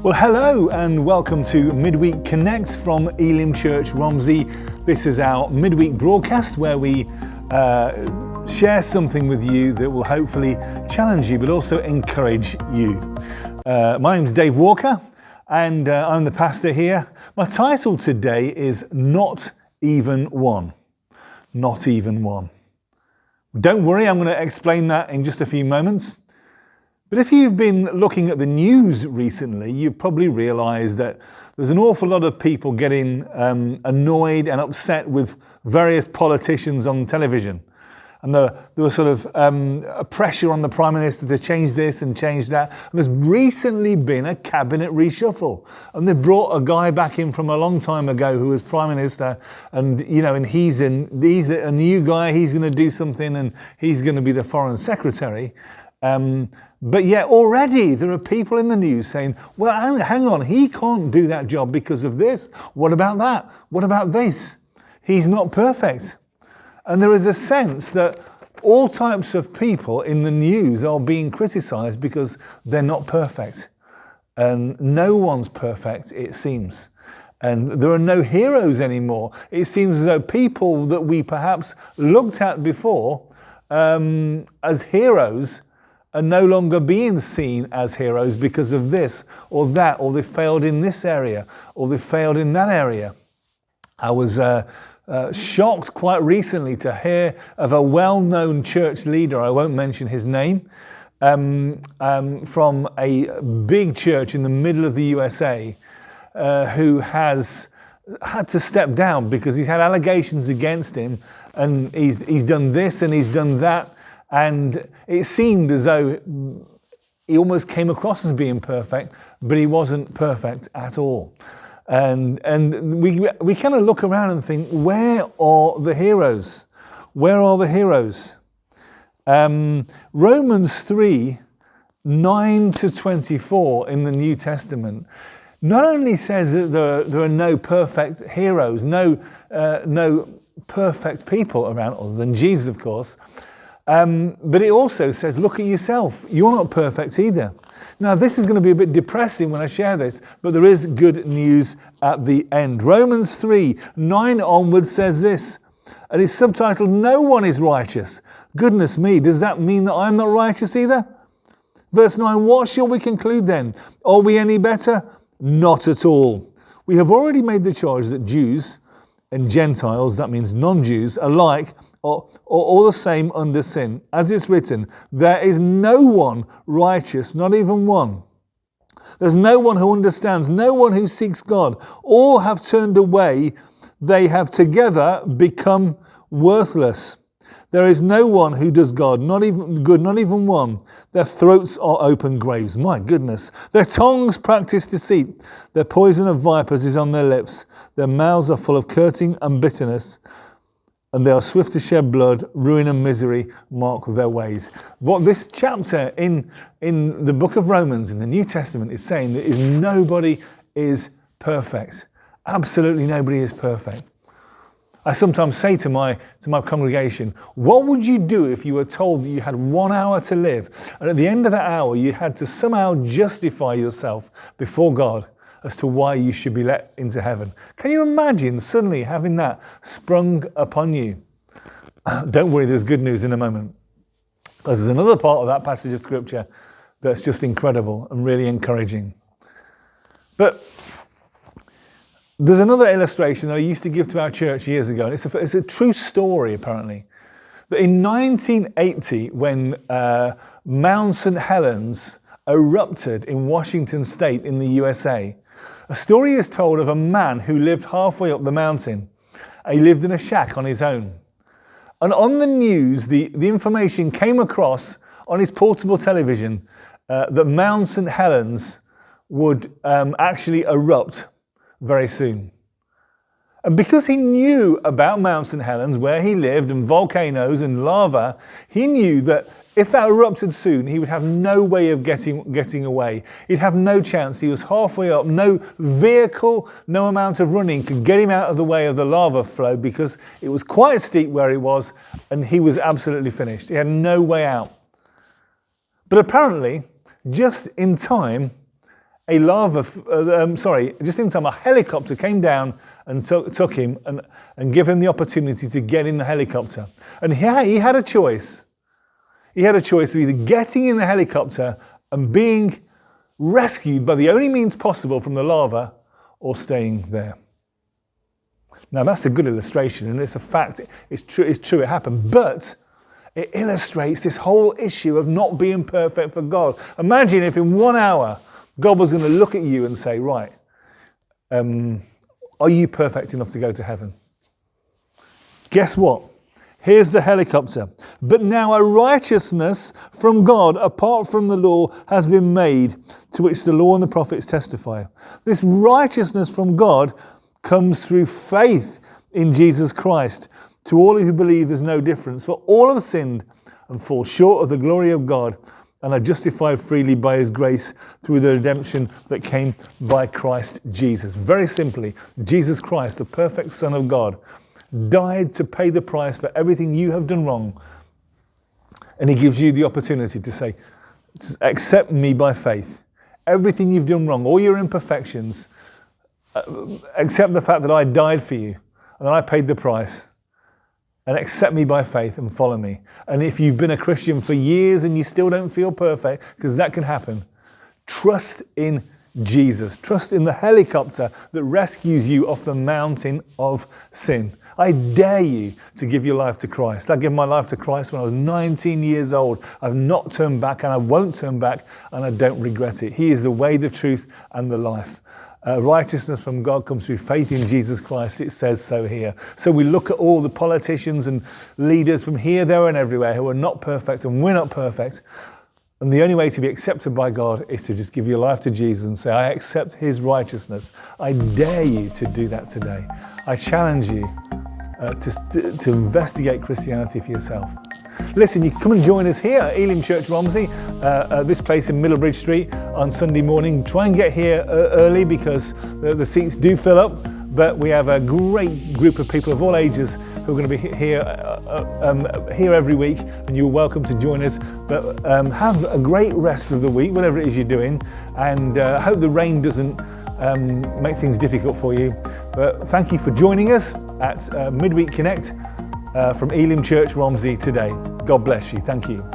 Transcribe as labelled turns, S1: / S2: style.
S1: Well, hello and welcome to Midweek Connect from Elim Church Romsey. This is our midweek broadcast where we share something with you that will hopefully challenge you but also encourage you. My name's Dave Walker and I'm the pastor here. My title today is Not Even One. Not Even One. Don't worry, I'm going to explain that in just a few moments. But if you've been looking at the news recently, you've probably realised that there's an awful lot of people getting annoyed and upset with various politicians on television. And there was sort of a pressure on the Prime Minister to change this and change that. And there's recently been a cabinet reshuffle. And they brought a guy back in from a long time ago who was Prime Minister. And, you know, and he's a new guy, he's going to do something and he's going to be the Foreign Secretary. But yet already there are people in the news saying, well, hang on, he can't do that job because of this. What about that? What about this? He's not perfect. And there is a sense that all types of people in the news are being criticised because they're not perfect. And no one's perfect, it seems. And there are no heroes anymore. It seems as though people that we perhaps looked at before as heroes are no longer being seen as heroes because of this or that, or they failed in this area, or they failed in that area. I was shocked quite recently to hear of a well-known church leader, I won't mention his name, from a big church in the middle of the USA, who has had to step down because he's had allegations against him, and he's done this and he's done that. And it seemed as though he almost came across as being perfect, but he wasn't perfect at all. And we kind of look around and think, where are the heroes? Where are the heroes? Romans 3, 9 to 24 in the New Testament not only says that there are no perfect heroes, no perfect people around, other than Jesus, of course, but it also says, look at yourself. You're not perfect either. Now, this is going to be a bit depressing when I share this, but there is good news at the end. Romans 3, 9 onwards says this, and it's subtitled, No One is Righteous. Goodness me, does that mean that I'm not righteous either? Verse 9, what shall we conclude then? Are we any better? Not at all. We have already made the charge that Jews and Gentiles, that means non-Jews, alike, or all the same under sin. As it's written, there is no one righteous, not even one. There's no one who understands, no one who seeks God. All have turned away. They have together become worthless. There is no one who does God, not even good, not even one. Their throats are open graves. My goodness. Their tongues practice deceit. Their poison of vipers is on their lips. Their mouths are full of cursing and bitterness. And they are swift to shed blood, ruin and misery mark their ways. What this chapter in the book of Romans, in the New Testament, is saying that is nobody is perfect. Absolutely nobody is perfect. I sometimes say to my congregation, what would you do if you were told that you had 1 hour to live, and at the end of that hour you had to somehow justify yourself before God as to why you should be let into heaven? Can you imagine suddenly having that sprung upon you? Don't worry, there's good news in a moment. Because there's another part of that passage of scripture that's just incredible and really encouraging. But there's another illustration that I used to give to our church years ago, and it's a true story apparently. That in 1980, when Mount St. Helens erupted in Washington State in the USA, a story is told of a man who lived halfway up the mountain. He lived in a shack on his own. And on the news, the information came across on his portable television that Mount St. Helens would actually erupt very soon. And because he knew about Mount St. Helens, where he lived, and volcanoes and lava, he knew that if that erupted soon, he would have no way of getting away. He'd have no chance. He was halfway up. No vehicle, no amount of running could get him out of the way of the lava flow because it was quite steep where he was, and he was absolutely finished. He had no way out. But apparently, just in time, just in time, a helicopter came down and took him and gave him the opportunity to get in the helicopter. And he had a choice. He had a choice of either getting in the helicopter and being rescued by the only means possible from the lava, or staying there. Now that's a good illustration, and it's a fact. It's true. It happened, but it illustrates this whole issue of not being perfect for God. Imagine if in 1 hour God was going to look at you and say, right, are you perfect enough to go to heaven? Guess what? Here's the helicopter. But now a righteousness from God, apart from the law, has been made, to which the law and the prophets testify. This righteousness from God comes through faith in Jesus Christ. To all who believe, there's no difference. For all have sinned and fall short of the glory of God, and are justified freely by his grace through the redemption that came by Christ Jesus. Very simply, Jesus Christ, the perfect Son of God, died to pay the price for everything you have done wrong. And he gives you the opportunity to say, accept me by faith. Everything you've done wrong, all your imperfections, accept the fact that I died for you and that I paid the price. And accept me by faith and follow me. And if you've been a Christian for years and you still don't feel perfect, because that can happen, trust in Jesus. Trust in the helicopter that rescues you off the mountain of sin. I dare you to give your life to Christ. I gave my life to Christ when I was 19 years old. I've not turned back, and I won't turn back, and I don't regret it. He is the way, the truth, and the life. Righteousness from God comes through faith in Jesus Christ. It says so here. So we look at all the politicians and leaders from here, there, and everywhere who are not perfect, and we're not perfect. And the only way to be accepted by God is to just give your life to Jesus and say, I accept his righteousness. I dare you to do that today. I challenge you to investigate Christianity for yourself. Listen, you can come and join us here at Elim Church Romsey, this place in Middlebridge Street on Sunday morning. Try and get here early because the seats do fill up, but we have a great group of people of all ages who are going to be here every week, and you're welcome to join us. But have a great rest of the week, whatever it is you're doing, and I hope the rain doesn't make things difficult for you. But thank you for joining us at Midweek Connect from Elim Church Romsey today. God bless you. Thank you.